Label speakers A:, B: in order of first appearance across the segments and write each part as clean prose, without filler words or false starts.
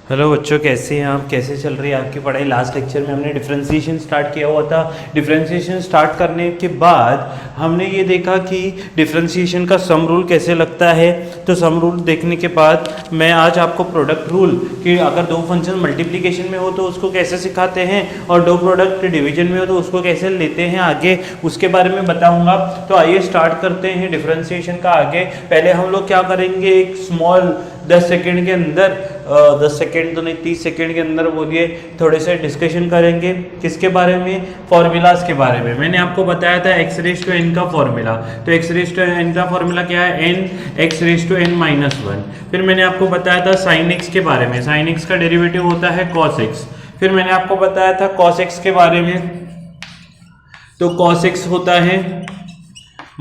A: Hello बच्चों, कैसे हैं आप? कैसे चल रही है आपकी पढ़ाई? लास्ट लेक्चर में हमने डिफरेंशिएशन स्टार्ट किया हुआ था। डिफरेंशिएशन स्टार्ट करने के बाद हमने ये देखा कि डिफरेंशिएशन का सम रूल कैसे लगता है। तो सम रूल देखने के बाद मैं आज आपको प्रोडक्ट रूल कि अगर दो फंक्शन मल्टीप्लिकेशन में हो तो उसको कैसे सिखाते हैं और दो प्रोडक्ट डिवीजन में हो तो उसको कैसे लेते हैं आगे, उसके बारे में बताऊंगा। तो आइए स्टार्ट करते हैं डिफरेंशिएशन का आगे। पहले हम लोग क्या करेंगे, एक स्मॉल 10 सेकेंड के अंदर 10 सेकेंड तो नहीं 30 सेकेंड के अंदर बोलिए थोड़े से डिस्कशन करेंगे। किसके बारे में? फॉर्मूलाज के बारे में। मैंने आपको बताया था एक्स रेज टू एन का फॉर्मूला। तो एक्स रेज टू एन का फॉर्मूला क्या है? N x raise to n minus one. फिर मैंने आपको बताया था साइन एक्स के बारे में। साइन एक्स का डेरिवेटिव होता है कॉस एक्स। फिर मैंने आपको बताया था कॉस एक्स के बारे में। तो कॉस एक्स होता है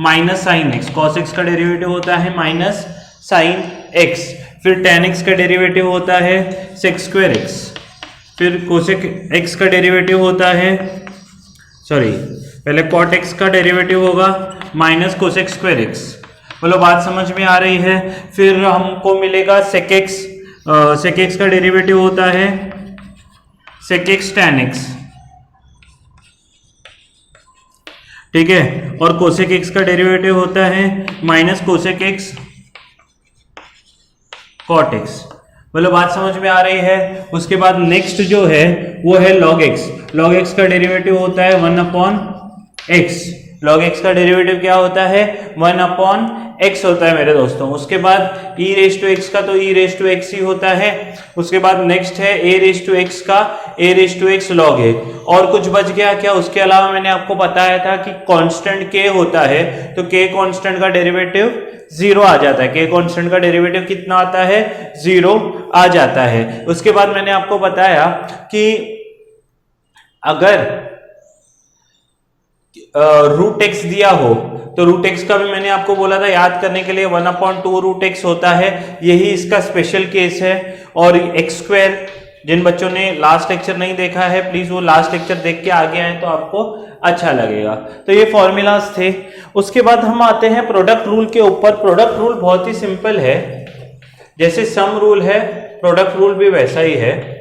A: minus sine x. Cos x का डेरिवेटिव होता है माइनस साइन एक्स। फिर tan x का डेरिवेटिव होता है sec स्क्वायर x। फिर cosec x का डेरिवेटिव होता है पहले cot x का डेरिवेटिव होगा माइनस cosec स्क्वायर x। बोलो बात समझ में आ रही है? फिर हमको मिलेगा sec x का डेरिवेटिव होता है sec x tan x, ठीक है। और cosec x का डेरिवेटिव होता है minus cosec x cot x। बोलो बात समझ में आ रही है? उसके बाद नेक्स्ट जो है वो है log x। log x का डेरिवेटिव होता है 1/x। log x का डेरिवेटिव क्या होता है? 1/x होता है मेरे दोस्तों। उसके बाद e रेज टू x का तो e रेज टू x ही होता है। उसके बाद नेक्स्ट है a रेज टू x का a raise to x log a। और कुछ बच गया क्या? उसके अलावा मैंने आपको बताया था कि कांस्टेंट k होता है, तो k कांस्टेंट का डेरिवेटिव 0 आ जाता है। k कांस्टेंट का डेरिवेटिव कितना आता है? 0 आ जाता है। उसके बाद मैंने आपको बताया कि अगर रूट एक्स दिया हो तो रूट एक्स का भी मैंने आपको बोला था याद करने के लिए 1/2 रूट एक्स होता है। यही इसका स्पेशल केस है। और एक्स स्क्वायर, जिन बच्चों ने लास्ट लेक्चर नहीं देखा है प्लीज वो लास्ट लेक्चर देख के आगे आए तो आपको अच्छा लगेगा। तो ये फॉर्मूलाज थे। उसके बाद हम आते हैं प्रोडक्ट रूल के ऊपर। प्रोडक्ट रूल बहुत ही सिंपल है, जैसे सम रूल है प्रोडक्ट रूल भी वैसा ही है।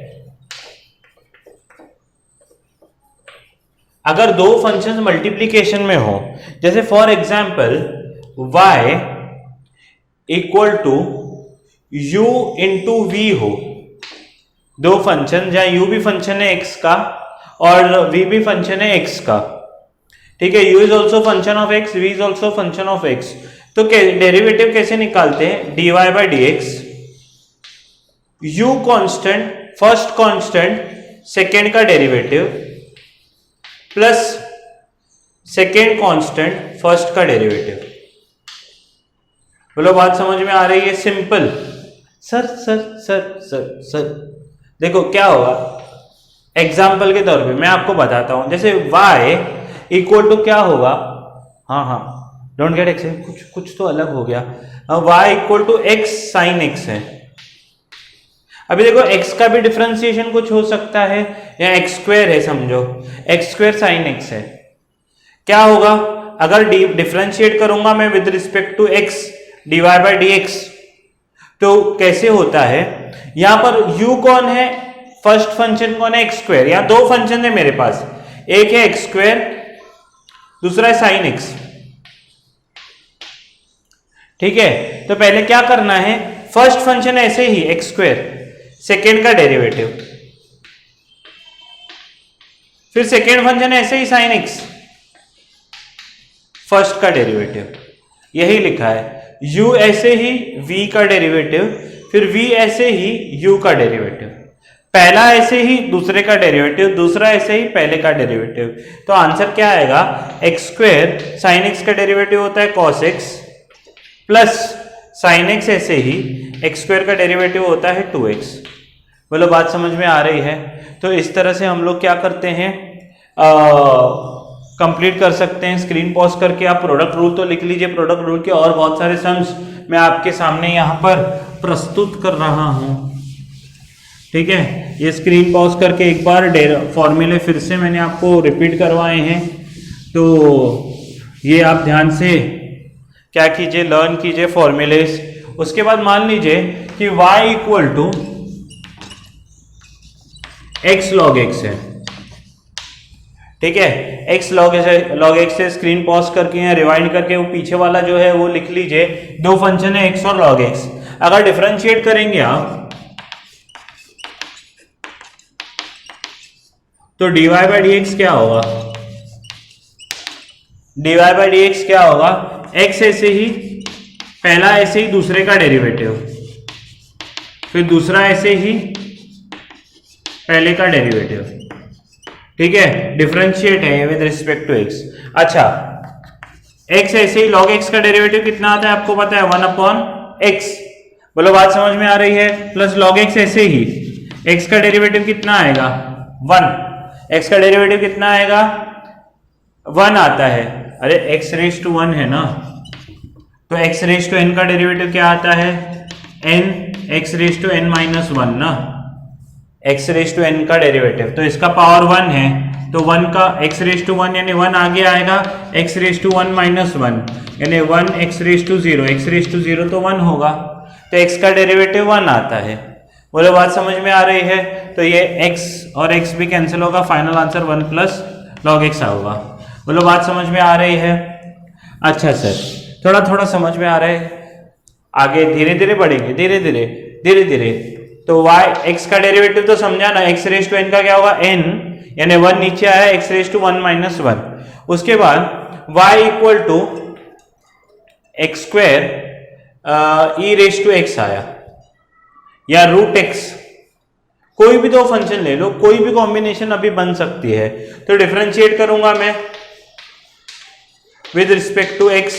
A: अगर दो फंक्शंस मल्टीप्लिकेशन में हो, जैसे for example y equal to u into v हो, दो फंक्शन जहां u भी फंक्शन है x का और v भी फंक्शन है x का, ठीक है। u is also function of x, v is also function of x। तो डेरिवेटिव कैसे निकालते हैं? dy by d x, u constant first constant second का derivative plus second constant first का डेरिवेटिव। बोलो बात समझ में आ रही है? Simple. Sir sir sir sir sir देखो क्या होगा, एग्जाम्पल के तौर पे मैं आपको बताता हूं। जैसे y इक्वल टू क्या होगा, हाँ डोंट गेट एक्साइटेड, कुछ तो अलग हो गया। y equal to x sine x है। अभी देखो x का भी डिफरेंशिएशन कुछ हो सकता है, या x स्क्वायर है समझो, x स्क्वायर साइन x है। क्या होगा अगर डिफरेंशिएट करूंगा मैं with respect to x, dy by d x, तो कैसे होता है? यहां पर u कौन है? फर्स्ट फंक्शन कौन है? x square. यहां दो फंक्शन है मेरे पास, एक है x स्क्वायर, दूसरा है साइन x, ठीक है। तो पहले क्या करना है, फर्स्ट फंक्शन ऐसे ही x स्क्वायर, सेकेंड का डेरिवेटिव, फिर सेकेंड फंक्शन ऐसे ही साइन x, फर्स्ट का डेरिवेटिव, यही लिखा है। u ऐसे ही v का डेरिवेटिव, फिर v ऐसे ही u का डेरिवेटिव, पहला ऐसे ही दूसरे का डेरिवेटिव, दूसरा ऐसे ही पहले का डेरिवेटिव। तो आंसर क्या आएगा? x स्क्वायर साइन x का डेरिवेटिव होता है cos x plus sign x ऐसे ही x स्क्वायर का डेरिवेटिव होता है 2x। बोलो बात समझ में आ रही है? तो इस तरह से हम लोग क्या करते हैं, कंप्लीट कर सकते हैं। स्क्रीन पॉज करके आप प्रोडक्ट रूल तो लिख लीजिए। प्रोडक्ट रूल के और बहुत सारे सम्स मैं आपके सामने यहाँ पर प्रस्तुत कर रहा हूँ, ठीक है। ये स्क्रीन पॉज करके एक बार फॉर्मूले फिर से मैंने आपको रिपीट करवाए हैं, तो ये आप ध्यान से क्या कीजिए, लर्न कीजिए फॉर्मूलेस। उसके बाद मान लीजिए कि y equal to x log x है, ठीक है। x log x से स्क्रीन पॉज करके या रिवाइंड करके वो पीछे वाला जो है वो लिख लीजिए। दो फंक्शन है x और log x। अगर डिफरेंशिएट करेंगे आप तो dy बाई dx क्या होगा, dy बाई dx क्या होगा, x ऐसे ही, पहला ऐसे ही दूसरे का डेरिवेटिव, फिर दूसरा ऐसे ही पहले का डेरिवेटिव, ठीक है। डिफरेंशिएट है विद रिस्पेक्ट टू x। अच्छा, x ऐसे ही log x का डेरिवेटिव कितना आता है आपको पता है, 1/x। बोलो बात समझ में आ रही है। प्लस log x ऐसे ही x का डेरिवेटिव कितना आएगा, 1। x का डेरिवेटिव कितना आएगा, 1 आता है। अरे x रेज टू 1 है ना, तो x रेज टू n का डेरिवेटिव क्या आता है, n x raise to n minus 1 ना, x रेज टू n का डेरिवेटिव, तो इसका पावर 1 है, तो 1 का x रेज टू 1 यानी 1 आगे आएगा, x रेज टू 1 माइनस 1 यानी 1 x raise to 0, x raise to 0 तो 1 होगा, तो x का डेरिवेटिव 1 आता है। बोलो बात समझ में आ रही है। तो ये x और x भी कैंसिल होगा, final answer 1 plus log x होगा। बोलो बात समझ में आ रही है। अच्छा सर, थोड़ा थोड़ा समझ में आ रहा है, आगे धीरे धीरे बढ़ेंगे, धीरे धीरे धीरे धीरे। तो y x का डेरिवेटिव तो समझा ना, x रेज टू n का क्या होगा, n यानी 1 नीचे आया, x रेज टू 1 माइनस 1। उसके बाद y equal to x square e raise to x आया, या रूट x, कोई भी दो फंक्शन ले लो, कोई भी कॉम्बिनेशन अभी बन सकती है। तो डिफरेंशिएट करूंगा मैं विद रिस्पेक्ट टू x,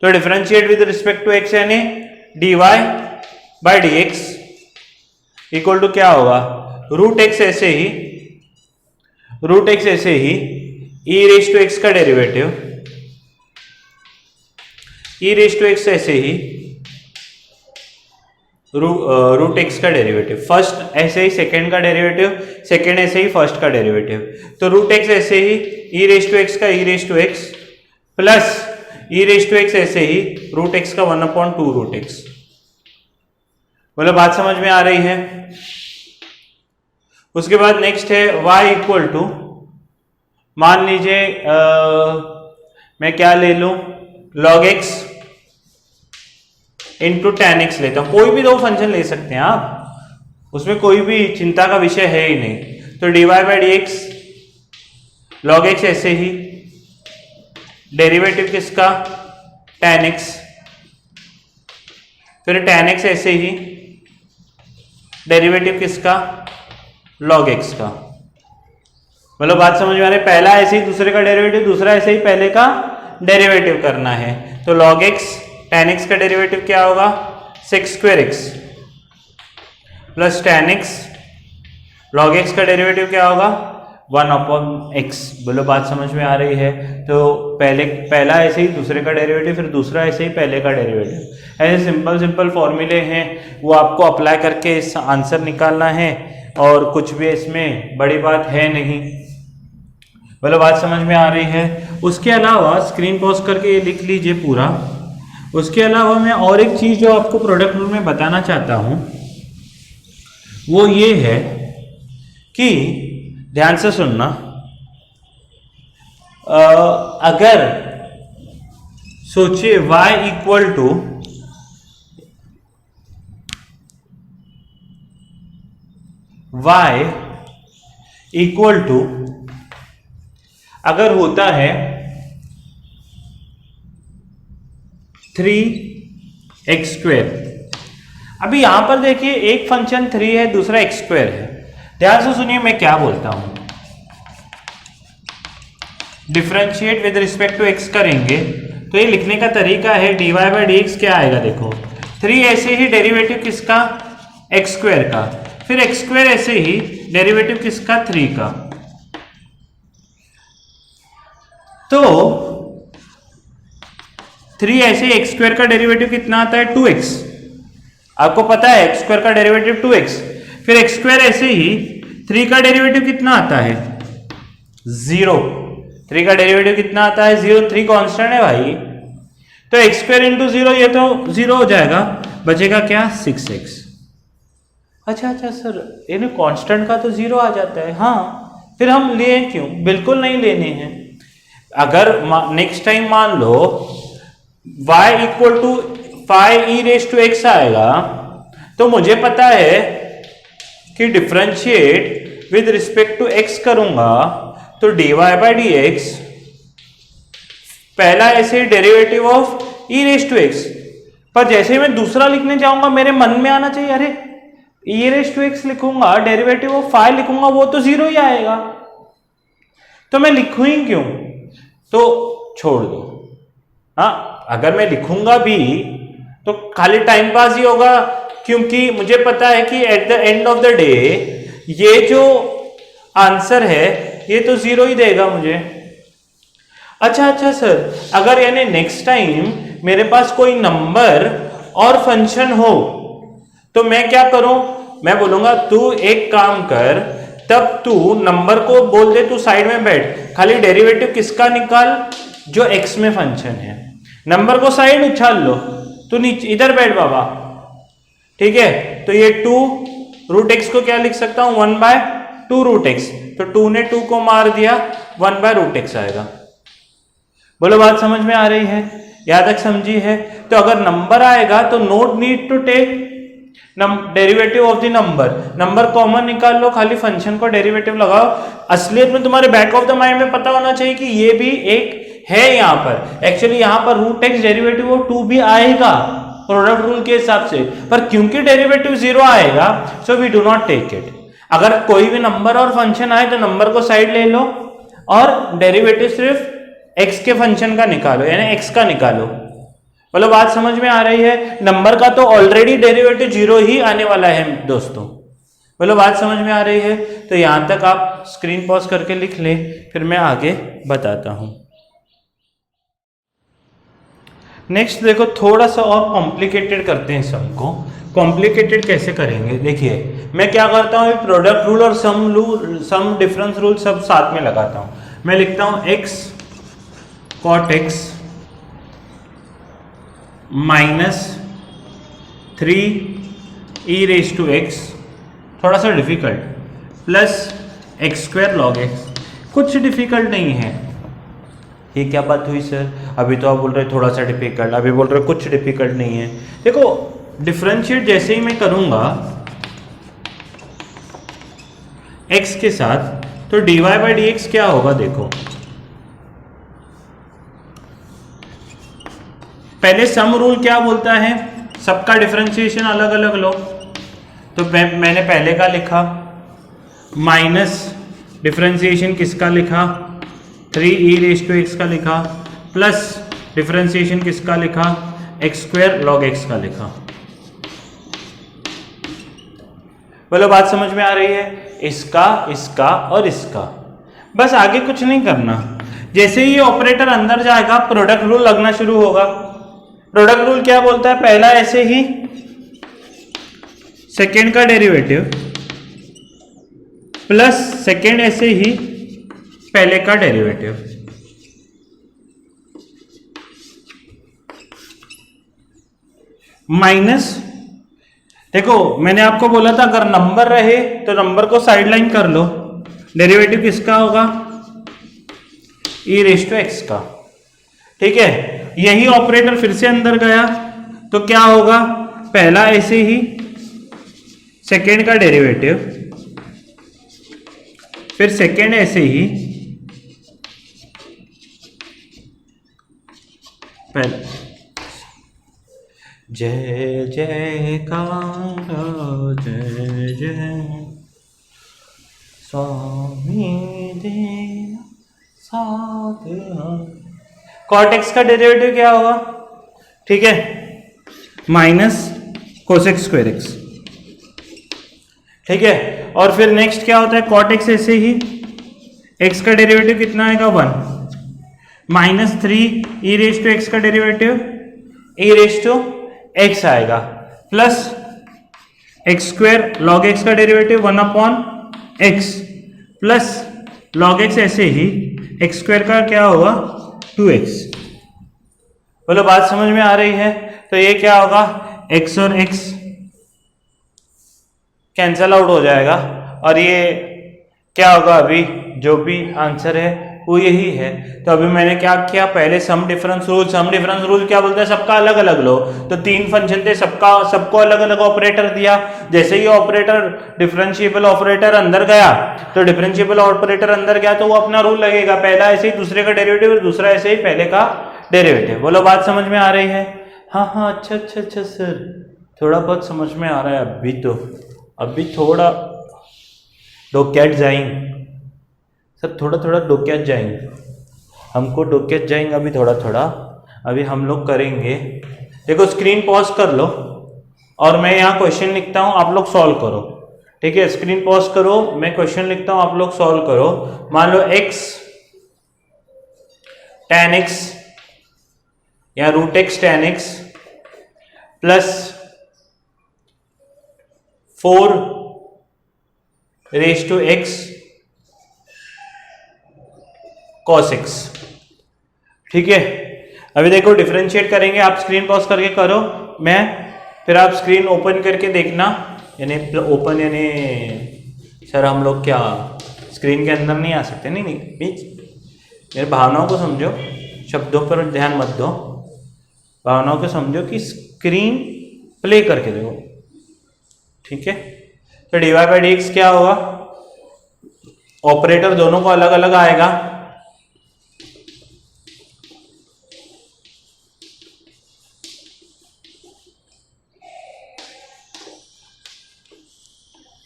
A: तो differentiate with respect to x यानी dy by dx equal to क्या होगा, रूट x ऐसे ही, रूट x ऐसे ही e रेज टू x का derivative, e raise to x ऐसे ही रूट x का डेरिवेटिव, फर्स्ट ऐसे ही सेकंड का डेरिवेटिव, सेकंड ऐसे ही फर्स्ट का डेरिवेटिव, तो रूट x ऐसे ही e रेज टू x का e raise to x plus e raise to x ऐसे ही रूट x का 1/2 रूट x। बोलो बात समझ में आ रही है। उसके बाद नेक्स्ट है y इक्वल टू, मान लीजिए मैं क्या ले लूं, log x into tan x लेता हूं। कोई भी दो फंक्शन ले सकते हैं आप, उसमें कोई भी चिंता का विषय है ही नहीं। तो dy by dx log x ऐसे ही, डेरिवेटिव किसका, tan x, फिर tan x ऐसे ही, डेरिवेटिव किसका, log x का। मतलब बात समझ में आ रही है। पहला ऐसे ही दूसरे का डेरिवेटिव, दूसरा ऐसे ही पहले का डेरिवेटिव करना है। तो log x tan x का डेरिवेटिव क्या होगा, sec square x plus tan x, log x का डेरिवेटिव क्या होगा, 1/x। बोलो बात समझ में आ रही है। तो पहला ऐसे ही दूसरे का डेरिवेटिव, फिर दूसरा ऐसे ही पहले का डेरिवेटिव। ऐसे सिंपल सिंपल फॉर्मूले हैं, वो आपको अप्लाई करके इस आंसर निकालना है, और कुछ भी इसमें बड़ी बात है नहीं। बोलो बात समझ में आ रही है। उसके अलावा स्क्रीन पॉज करके ये लिख लीजिए पूरा। उसके अलावा मैं और एक चीज जो आपको प्रोडक्ट रूल में बताना चाहता हूं वो ये है कि ध्यान से सुनना, अगर सोचिए y इक्वल टू अगर होता है 3x स्क्वायर। अभी यहां पर देखिए एक फंक्शन 3 है, दूसरा x स्क्वायर है। ध्यान से सुनिए मैं क्या बोलता हूं। Differentiate with respect to x करेंगे तो ये लिखने का तरीका है dy बाई dx क्या आएगा, देखो 3 ऐसे ही डेरिवेटिव किसका, x स्क्वायर का, फिर x स्क्वायर ऐसे ही डेरिवेटिव किसका, 3 का। तो 3 ऐसे x स्क्वायर का डेरिवेटिव कितना आता है, 2x। आपको पता है x स्क्वायर का डेरिवेटिव 2x। फिर x स्क्वायर ऐसे ही 3 का डेरिवेटिव कितना आता है, 0। 3 का डेरिवेटिव कितना आता है, 0। 3 कांस्टेंट है भाई, तो x स्क्वायर इंटू 0, ये तो 0 हो जाएगा, बचेगा क्या, 6x। अच्छा अच्छा सर, यानी कांस्टेंट का तो जीरो आ जाता है। हाँ, फिर हम लिए क्यों? बिल्कुल नहीं लेने हैं। अगर नेक्स्ट टाइम मान लो y इक्वल टू 5e⁻x आएगा, तो मुझे पता है कि differentiate with respect to x करूंगा तो dy/dx पहला ऐसे डेरिवेटिव ऑफ e⁻x, पर जैसे ही मैं दूसरा लिखने जाऊंगा मेरे मन में आना चाहिए, अरे e⁻x लिखूंगा, डेरिवेटिव ऑफ 5 लिखूंगा, वो तो जीरो ही आएगा, तो मैं लिखूं ही क्यों? तो छोड़ दो। हाँ, अगर मैं लिखूंगा भी तो खाली टाइम पास ही होगा, क्योंकि मुझे पता है कि at the end of the day ये जो आंसर है ये तो जीरो ही देगा मुझे। अच्छा अच्छा सर, अगर यानी नेक्स्ट टाइम मेरे पास कोई नंबर और फंक्शन हो तो मैं क्या करूं? मैं बोलूंगा तू एक काम कर, तब तू नंबर को बोल दे तू साइड में बैठ, खाली डेरिवेटिव किसका निकाल? जो x में फंक्शन है। नंबर को साइड उछाल लो, तू नीचे इधर बैठ बाबा, ठीक है? तो ये 2√x को क्या लिख सकता हूं? 1/2√x। तो 2 ने 2 को मार दिया, 1/√x आएगा। बोलो बात समझ में आ रही है? यहां तक समझी है? तो अगर नंबर आएगा तो not need to take derivative of the number, number common निकाल लो, खाली फंक्शन को डेरिवेटिव लगाओ। असलियत में तुम्हारे बैक ऑफ द माइंड में पता होना चाहिए कि ये भी एक है यहां पर, एक्चुअली यहां पर √x डेरिवेटिव ऑफ 2 भी आएगा प्रोडक्ट रूल के हिसाब से, पर क्योंकि डेरिवेटिव जीरो आएगा so we do not take it. अगर कोई भी नंबर और फंक्शन आए तो नंबर को साइड ले लो और डेरिवेटिव सिर्फ x के फंक्शन का निकालो, यानी x का निकालो। बोलो बात समझ में आ रही है? नंबर का तो ऑलरेडी डेरिवेटिव जीरो ही आने वाला है दोस्तों। बोलो बात समझ में आ रही है? तो यहां तक आप स्क्रीन पॉज करके लिख ले, फिर मैं आगे बताता हूं। नेक्स्ट देखो, थोड़ा सा और कॉम्प्लिकेटेड करते हैं सम को। कॉम्प्लिकेटेड कैसे करेंगे? देखिए मैं क्या करता हूं, प्रोडक्ट रूल और सम डिफरेंस रूल सब साथ में लगाता हूं। मैं लिखता हूं x cot x minus 3e⁻x, थोड़ा सा difficult, plus x² log x, कुछ डिफिकल्ट नहीं है। ये क्या बात हुई सर? अभी तो आप बोल रहे थोड़ा सा डिफिकल्ट, अभी बोल रहे कुछ डिफिकल्ट नहीं है। देखो डिफरेंशिएट जैसे ही मैं करूंगा x के साथ, तो dy/dx क्या होगा? देखो पहले सम रूल क्या बोलता है, सबका डिफरेंशिएशन अलग अलग लो। तो मैंने पहले का लिखा, माइनस डिफरेंशिएशन किसका लिखा? 3e⁻x का लिखा, प्लस डिफरेंशिएशन किसका लिखा? x² log x का लिखा। बोलो बात समझ में आ रही है? इसका, इसका और इसका, बस आगे कुछ नहीं करना। जैसे ही ये ऑपरेटर अंदर जाएगा प्रोडक्ट रूल लगना शुरू होगा। प्रोडक्ट रूल क्या बोलता है? पहला ऐसे ही सेकेंड का डेरिवेटिव प्लस सेकेंड ऐसे ही पहले का डेरिवेटिव, माइनस, देखो मैंने आपको बोला था अगर नंबर रहे तो नंबर को साइडलाइन कर लो, डेरिवेटिव किसका होगा? e⁻x का, ठीक है? यही ऑपरेटर फिर से अंदर गया तो क्या होगा? पहला ऐसे ही सेकेंड का डेरिवेटिव, फिर सेकेंड ऐसे ही पहला। जय जयकार जय जय स्वामी देव साथ। cot x का डेरिवेटिव क्या होगा? ठीक है, माइनस cosec² x, ठीक है? और फिर नेक्स्ट क्या होता है? cot x ऐसे ही x का डेरिवेटिव कितना आएगा? 1, माइनस 3e⁻x का डेरिवेटिव e⁻x आएगा, प्लस x² log x का derivative 1/x, plus log x ऐसे ही x² का क्या होगा? 2x। बोलो बात समझ में आ रही है? तो ये क्या होगा? x और x कैंसल आउट हो जाएगा और ये क्या होगा, अभी जो भी आंसर है वो यही है। तो अभी मैंने क्या किया, पहले सम डिफरेंस रूल क्या बोलता है, सबका अलग अलग लो। तो 3 फंक्शन थे, सबको अलग अलग ऑपरेटर दिया। जैसे ही ऑपरेटर डिफरेंशिएबल ऑपरेटर अंदर गया, तो डिफरेंशिएबल ऑपरेटर अंदर गया तो वो अपना रूल लगेगा, पहला ऐसे ही दूसरे का डेरिवेटिव और दूसरा ऐसे ही पहले का डेरिवेटिव। बोलो बात समझ में आ रही है? हाँ अच्छा सर, थोड़ा बहुत समझ में आ रहा है अभी थोड़ा डोक्यात जाएंगे सर, थोड़ा डोक्यात जाएंगे, हमको डोक्यात जाएंगे अभी थोड़ा। अभी हम लोग करेंगे। देखो स्क्रीन पॉज कर लो और मैं यहाँ क्वेश्चन लिखता हूँ, आप लोग सॉल्व करो। ठीक है, स्क्रीन पॉज करो, मैं क्वेश्चन लिखता हूँ, आप लोग सॉल्व करो। मान लो x tan x या √x tan x plus 4 raised to x cos x। ठीक है, अभी देखो डिफरेंशिएट करेंगे, आप स्क्रीन पॉज करके करो, फिर आप स्क्रीन ओपन करके देखना, यानी ओपन यानी सर हम लोग क्या स्क्रीन के अंदर नहीं आ सकते? नहीं प्लीज मेरे भावनाओं को समझो, शब्दों पर ध्यान मत दो, भावनाओं को समझो कि स्क्रीन प्ले करके देखो। ठीक है, तो dy/dx क्या होगा, ऑपरेटर दोनों को अलग अलग आएगा।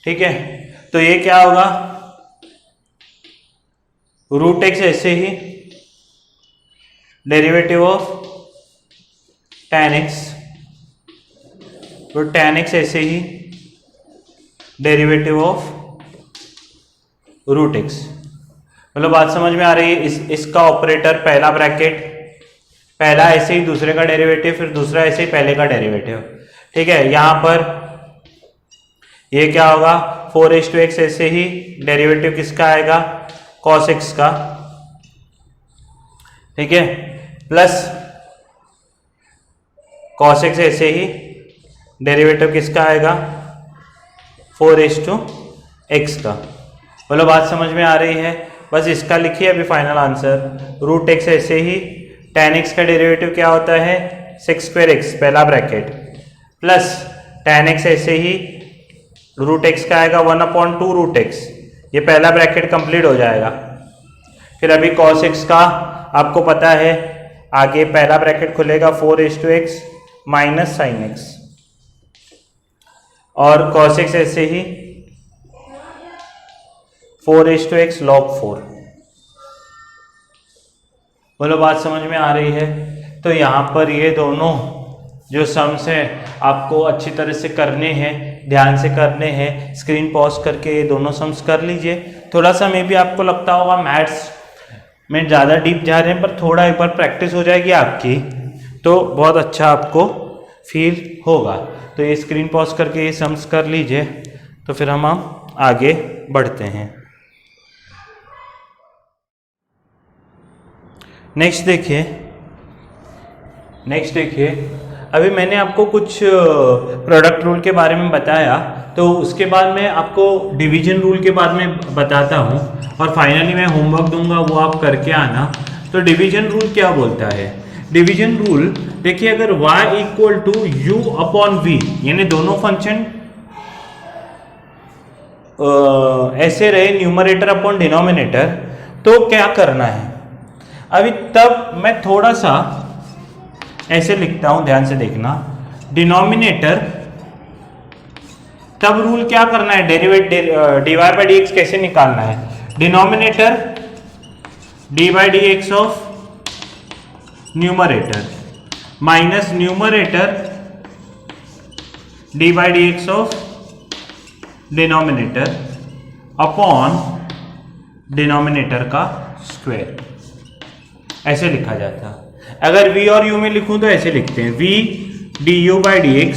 A: ठीक है, तो ये क्या होगा, √x ऐसे ही डेरिवेटिव ऑफ tan x, तो tan x ऐसे ही डेरिवेटिव ऑफ √x। मतलब बात समझ में आ रही है? इसका ऑपरेटर पहला ब्रैकेट, पहला ऐसे ही दूसरे का डेरिवेटिव, फिर दूसरा ऐसे ही पहले का डेरिवेटिव। ठीक है, यहां पर ये क्या होगा, 4x ऐसे ही डेरिवेटिव किसका आएगा, cos x का। ठीक है, प्लस cos x ऐसे ही डेरिवेटिव किसका आएगा, 4x का। बोलो बात समझ में आ रही है? बस इसका लिखिए अभी फाइनल आंसर। √x ऐसे ही tan x का डेरिवेटिव क्या होता है, sec²x पहला ब्रैकेट, प्लस tan x ऐसे ही √x का आएगा 1/2√x, ये पहला ब्रैकेट कंप्लीट हो जाएगा। फिर अभी cos x का आपको पता है, आगे पहला ब्रैकेट खुलेगा 4x माइनस sin x, और cos x ऐसे ही 4x log 4। बोलो बात समझ में आ रही है? तो यहाँ पर ये दोनों जो सम्स है आपको अच्छी तरह से करने हैं, ध्यान से करने हैं। स्क्रीन पॉज करके ये दोनों सम्स कर लीजिए। थोड़ा सा मे भी आपको लगता होगा मैथ्स में ज़्यादा डीप जा रहे हैं, पर थोड़ा एक बार प्रैक्टिस हो जाएगी आपकी तो बहुत अच्छा आपको फील होगा। तो ये स्क्रीन पॉज करके ये सम्स कर लीजिए, तो फिर हम आगे बढ़ते हैं। नेक्स्ट देखिए, अभी मैंने आपको कुछ प्रोडक्ट रूल के बारे में बताया, तो उसके बाद मैं आपको डिवीजन रूल के बारे में बताता हूँ और फाइनली मैं होमवर्क दूंगा, वो आप करके आना। तो डिवीजन रूल क्या बोलता है? डिवीजन रूल देखिए, अगर y = u/v यानी दोनों फंक्शन ऐसे रहे न्यूमरेटर अपॉन डिनोमिनेटर, तो क्या करना है? अभी तब मैं थोड़ा सा ऐसे लिखता हूं, ध्यान से देखना। डिनोमिनेटर तब रूल क्या करना है, dy/dx कैसे निकालना है? Denominator d/dx of numerator minus numerator d/dx of denominator upon denominator का स्क्वायर, ऐसे लिखा जाता। अगर v और u में लिखूं तो ऐसे लिखते हैं, v du/dx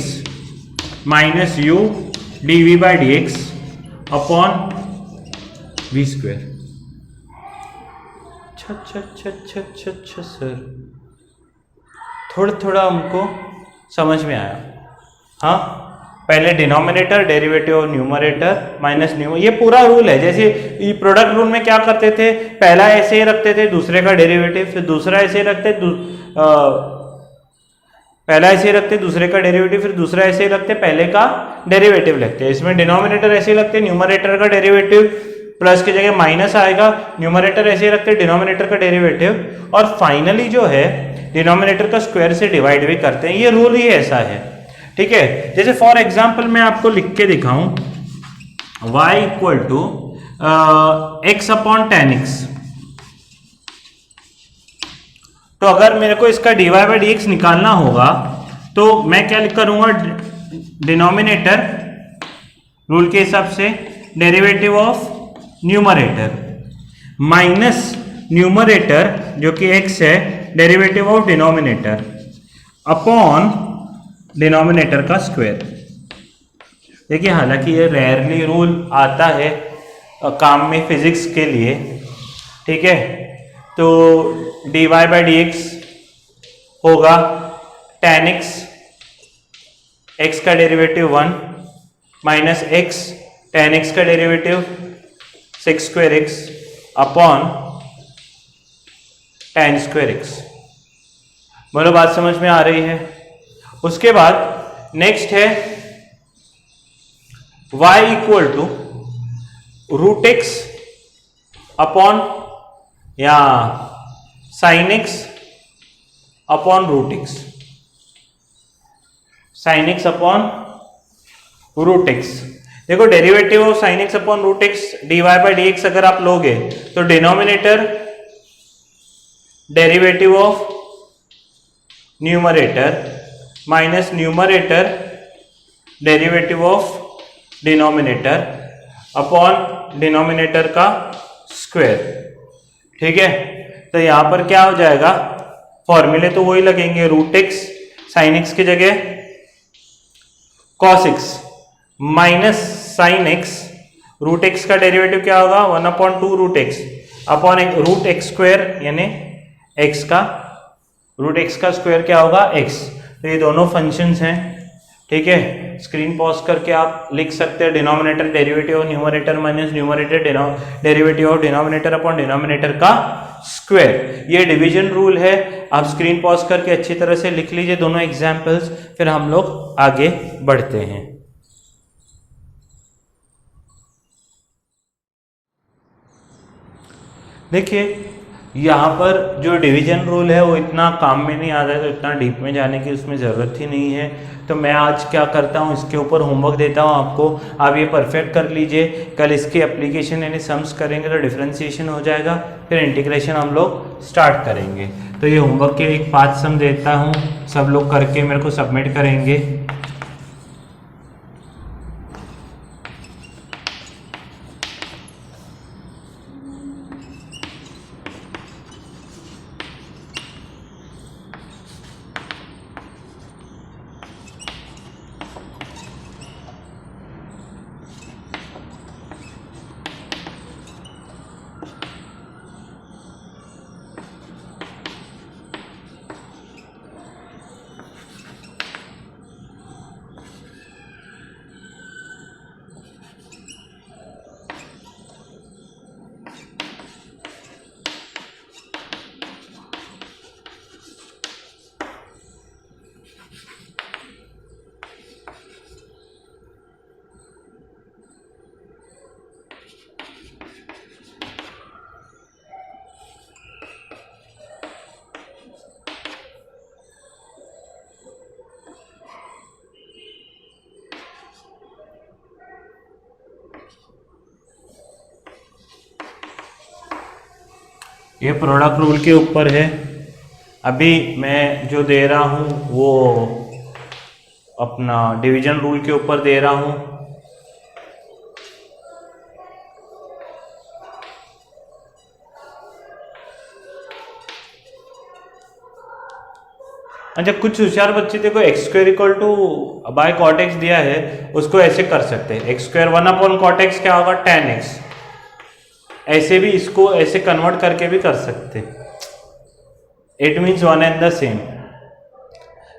A: minus u dv/dx upon v²। अच्छा सर, थोड़ा हमको समझ में आया। हाँ, पहले denominator derivative of numerator minus ये पूरा रूल है। जैसे ये प्रोडक्ट रूल में क्या करते थे, पहला ऐसे ही रखते थे, दूसरे का डेरिवेटिव, फिर दूसरा ऐसे ही रखते, पहला ऐसे ही रखते दूसरे का डेरिवेटिव, फिर दूसरा ऐसे ही रखते पहले का डेरिवेटिव लगते हैं। इसमें डिनोमिनेटर ऐसे ही लगते, न्यूमरेटर का डेरिवेटिव प्लस की जगह माइनस आएगा, न्यूमरेटर ऐसे ही रखते डिनोमिनेटर का डेरिवेटिव, और फाइनली जो है डिनोमिनेटर का स्क्वायर से डिवाइड भी करते हैं। ये रूल ही ऐसा है, ठीक है। जैसे फॉर एग्जांपल मैं आपको लिख के दिखाऊं, y equal to x upon ten x, तो अगर मेरे को इसका dy बाई डी एक्स निकालना होगा तो मैं क्या करूंगा, डिनोमिनेटर रूल के हिसाब से derivative of numerator minus numerator जो कि x है, derivative of denominator upon denominator का स्क्वायर। देखिए हालांकि ये रेयरली रूल आता है काम में फिजिक्स के लिए, ठीक है। तो dy बाई डी एक्स होगा tan x, x का derivative 1 minus x tan x का derivative 6 square x upon tan square x। बोलो बात समझ में आ रही है। उसके बाद नेक्स्ट है y equal to root x upon या sine x upon root x, sine x upon root x. देखो derivative of sine x upon root x dy by d x अगर आप लोगे तो denominator derivative of numerator minus numerator derivative of denominator upon denominator का square, ठीक है। तो यहां पर क्या हो जाएगा, फॉर्मूले तो वही लगेंगे, रूट एक्स साइन एक्स की जगह cos x minus sine x, root x का डेरिवेटिव क्या होगा 1/2 root x upon root x square, यानी एक्स का रूट एक्स का स्क्वायर क्या होगा x। तो ये दोनों फंक्शंस हैं, ठीक है। स्क्रीन पॉज करके आप लिख सकते हैं denominator derivative of numerator minus numerator derivative of denominator upon denominator का स्क्वायर। ये डिवीजन रूल है। आप स्क्रीन पॉज करके अच्छी तरह से लिख लीजिए दोनों एग्जाम्पल्स, फिर हम लोग आगे बढ़ते हैं। देखिए यहाँ पर जो डिवीजन रूल है वो इतना काम में नहीं आता है, तो इतना डीप में जाने की उसमें ज़रूरत ही नहीं है। तो मैं आज क्या करता हूँ, इसके ऊपर होमवर्क देता हूँ आपको, आप ये परफेक्ट कर लीजिए। कल इसके एप्लीकेशन यानी सम्स करेंगे तो डिफरेंशिएशन हो जाएगा, फिर इंटीग्रेशन हम लोग स्टार्ट करेंगे। तो ये होमवर्क के एक 5 सम देता हूँ, सब लोग करके मेरे को सबमिट करेंगे। ये प्रोडक्ट रूल के ऊपर है। अभी मैं जो दे रहा हूँ वो अपना डिवीजन रूल के ऊपर दे रहा हूँ। अच्छा, कुछ होशियार बच्चे देखो x square equal to by cot x दिया है, उसको ऐसे कर सकते हैं, एक्स स्क्वायर 1/cot x क्या होगा tan x। ऐसे भी इसको ऐसे कन्वर्ट करके भी कर सकते, it means one and the same.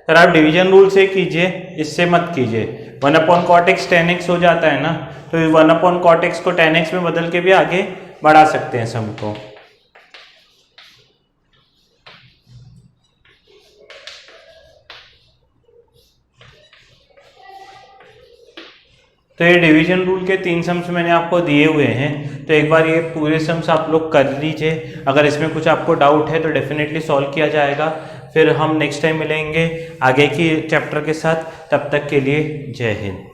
A: Sir आप डिवीजन रूल से कीजिए, इससे मत कीजिए। 1/cot x tan x हो जाता है ना, तो 1/cot x को tan x में बदल के भी आगे बढ़ा सकते हैं सम को। तो ये डिवीजन रूल के 3 सम्स मैंने आपको दिए हुए हैं, तो एक बार ये पूरे सम्स आप लोग कर लीजिए। अगर इसमें कुछ आपको डाउट है तो डेफिनेटली सॉल्व किया जाएगा। फिर हम नेक्स्ट टाइम मिलेंगे आगे की चैप्टर के साथ, तब तक के लिए जय हिंद।